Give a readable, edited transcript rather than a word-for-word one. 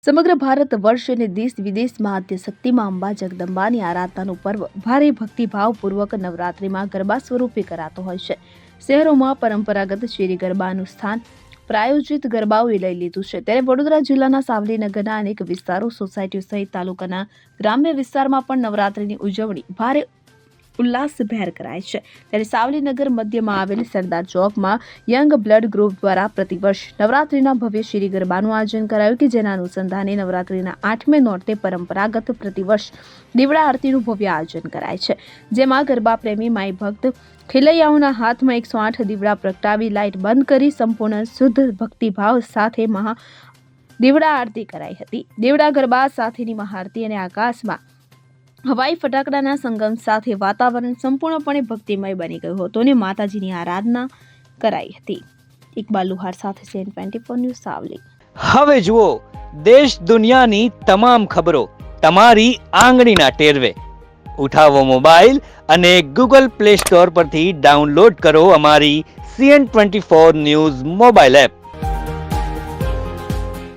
સમગ્ર ભારત વર્ષ અને દેશ વિદેશમાં આદ્ય શક્તિમાં અંબા જગદંબાની આરાધનાનું પર્વ ભારે ભક્તિભાવપૂર્વક નવરાત્રિમાં ગરબા સ્વરૂપે કરાતો હોય છે. શહેરોમાં પરંપરાગત શેરી ગરબાનું સ્થાન પ્રાયોજિત ગરબાઓએ લઈ લીધું છે, ત્યારે વડોદરા જિલ્લાના સાવલીનગરના અનેક વિસ્તારો, સોસાયટીઓ સહિત તાલુકાના ગ્રામ્ય વિસ્તારમાં પણ નવરાત્રિની ઉજવણી ભારે ઉલ્લાસભેર કરાય છે. ત્યારે સાવલીનગર મધ્યમાં આવેલ સરદાર ચોકમાં યંગ બ્લડ ગ્રુપ દ્વારા પ્રતિવર્ષ નવરાત્રિના ભવ્ય શેરી ગરબાનું આયોજન કરાયું કે જેના અનુસંધાને નવરાત્રિના 8મે નોરતે પરંપરાગત પ્રતિવર્ષ દીવડા આરતીનું ભવ્ય આયોજન કરાય છે, જેમાં ગરબા પ્રેમી માઈ ભક્ત ખેલૈયાઓના હાથમાં 108 દીવડા પ્રગટાવી લાઇટ બંધ કરી સંપૂર્ણ શુદ્ધ ભક્તિભાવ સાથે દીવડા આરતી કરાઈ હતી. દીવડા ગરબા સાથેની મહાઆરતી અને આકાશમાં હવાઈ ફટાકડાના સંગમ સાથે વાતાવરણ સંપૂર્ણપણે ભક્તિમય બની ગયું હતું અને માતાજીની આરાધના કરાઈ હતી. ઇકબાલ લુહાર સાથે CN24 ન્યૂઝ સાવલી. હવે જુઓ દેશ દુનિયાની તમામ ખબરો તમારી આંગળીના ટેરવે. ઉઠાવો મોબાઈલ અને Google Play Store પરથી ડાઉનલોડ કરો અમારી CN24 ન્યૂઝ મોબાઈલ એપ.